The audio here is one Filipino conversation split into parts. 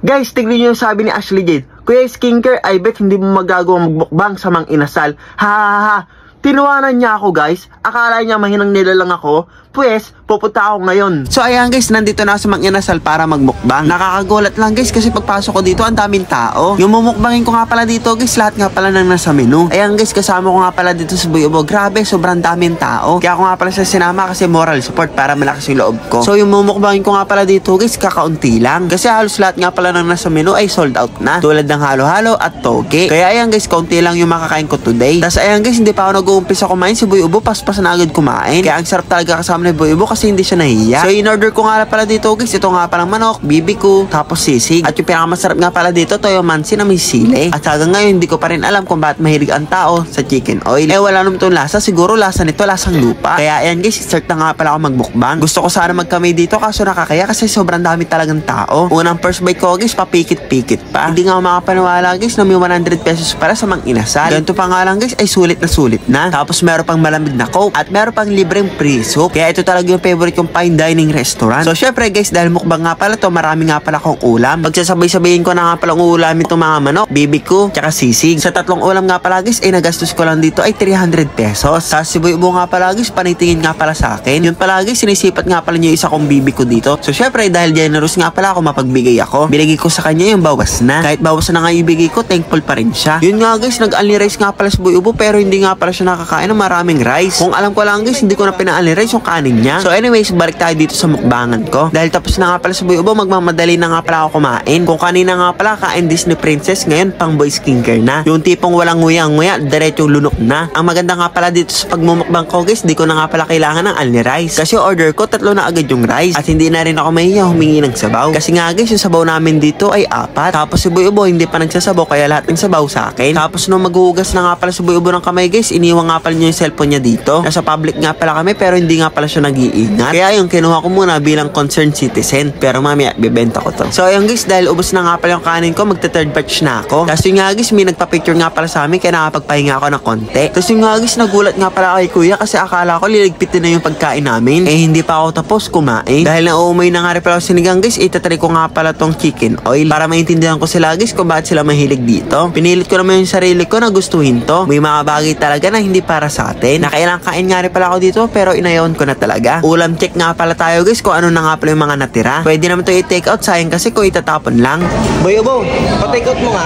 Guys, tignan nyo yung sabi ni Ashley Jade. Kuya Skincare, I bet hindi mo magagawa magbukbang sa Mang Inasal. Ha ha ha. Tinuwanan niya ako guys. Akala niya mahinang nila lang ako. Pues, pupunta ako ngayon. So ayan guys, nandito na sa Mang Inasal para magmukbang. Nakakagulat lang guys kasi pagpasok ko dito, ang daming tao. Yung mumukbangin ko nga pala dito guys, lahat nga pala nang nasa menu. Ayan guys, kasama ko nga pala dito sa Buy-Ubo. Grabe, sobrang daming tao. Kaya ako nga pala sa sinama kasi moral support para malakas yung loob ko. So yung mumukbangin ko nga pala dito guys, kakaunti lang. Kasi halos lahat nga pala nang nasa menu ay sold out na. Tulad ng halo-halo at toge. Kaya ayan guys, kaunti lang yung makakain ko today. Tapos ayan guys, hindi pa ako nag-uumpisa kumain si Buy-Ubo, paspas na agad kumain. Kaya ang sarap talaga kasama ni Buy-Ubo kasi hindi siya nahiya. So in-order ko nga pala dito guys, ito nga palang manok, BBQ, tapos sisig. At yung pinakamasarap nga pala dito, toyo mansi na may sili. At hanggang ngayon, hindi ko pa rin alam kung bakit mahilig ang tao sa chicken oil. Eh wala naman itong lasa, siguro lasa nito, lasang lupa. Kaya ayan guys, start na nga pala ako magmukbang. Gusto ko sana magkamay dito kaso nakakaya kasi sobrang dami talagang tao. Unang first bite ko guys, papikit-pikit pa. Hindi nga ako makapaniwala guys na may 100 pesos para sa Mang Inasal. Ganito pa nga lang guys, ay sulit na. Tapos meron pang malamig na coke at meron pang libreng free soup. Kaya ito talaga yung favorite kong fine dining restaurant. So syempre guys, dahil mukbang nga pala to, marami nga pala akong ulam. Pagsasabay-sabayin ko na nga pala ulam itong mga manok, BBQ, tsaka sisig. Sa tatlong ulam nga pala guys, ay nagastos ko lang dito ay 300 pesos. Sa si Buy-Ubo nga pala guys, panitingin nga pala sa akin. Yun pala guys, sinisipat nga pala niya isa kong BBQ dito. So syempre, dahil generous nga pala ako, mapagbigay ako. Binigay ko sa kanya yung bawas na. Kahit bawas na nga ibigay ko, thankful pa rin siya. Yun nga guys, nag-only rice nga pala si Buy-Ubo, pero hindi nga pala siya nakakain ng maraming rice. Kung alam ko lang guys, hindi ko na pina-only rice yung kanin niya. So anyways, balik tayo dito sa mukbangan ko. Dahil tapos na nga pala sa Buy-Ubo, magmamadali na nga pala ako kumain. Kung kanina nga pala kain Disney Princess, ngayon pang boy skincare na. Yung tipong walang nguya-nguya, diretsong lunok na. Ang maganda nga pala dito sa pagmumukbang ko guys, di ko na nga pala kailangan ng only rice. Kasi order ko, 3 na agad yung rice. At hindi na rin ako mahiya humingi ng sabaw. Kasi nga guys, yung sabaw namin dito ay 4. Tapos si Buy-Ubo hindi pa nagsasabaw, kaya lahat ng sabaw sa akin. Tapos nung maghuhugas na nga pala si Buy-Ubo ng kamay guys, iniwan nga pala niya yung cellphone niya dito. Nasa public nga pala kami pero hindi nga pala siya nag-iingat. Kaya yung kinuha ko muna bilang concerned citizen. Pero mamaya, bibenta ko to. So ayun guys, dahil ubos na nga pala yung kanin ko, magta-third batch na ako. Tapos yung nga guys, may nagpa-picture nga pala sa amin, kaya nakapagpahinga ako ng konti. Tapos yung nga guys, nagulat nga pala kay kuya kasi akala ko liligpitin na yung pagkain namin. Eh hindi pa ako tapos kumain. Dahil nauumay na nga rin pala ako sinigang guys, itatry ko nga pala tong chicken oil. Para maintindihan ko sila guys kung bakit sila mahilig dito. Pinilit ko naman yung sarili ko na gustuhin to. May mga bagay talaga na hindi para sa atin. Nakailang kain nga rin pala ako dito pero inayawan ko na talaga. Ulam check nga pala tayo guys kung ano na nga pala yung mga natira. Pwede naman to i-take out, sayang kasi kung itatapon lang. Buy-Ubo, pa-take out mo nga.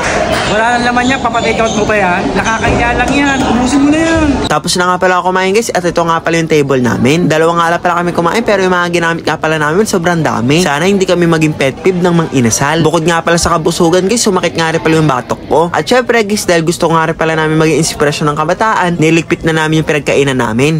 Wala na naman yan, papatake out mo pa yan. Nakakaya lang yan, umusin mo na yan. Tapos na nga pala ako kumain guys at ito nga pala yung table namin. Dalawang nga pala kami kumain pero yung mga ginamit nga pala namin sobrang dami. Sana hindi kami maging pet peeve ng Mang Inasal. Bukod nga pala sa kabusugan guys, sumakit nga rin pala yung batok ko. At syempre guys, dahil gusto nga rin pala namin maging inspirasyon ng kabataan, niligpit na namin yung pinagkainan namin.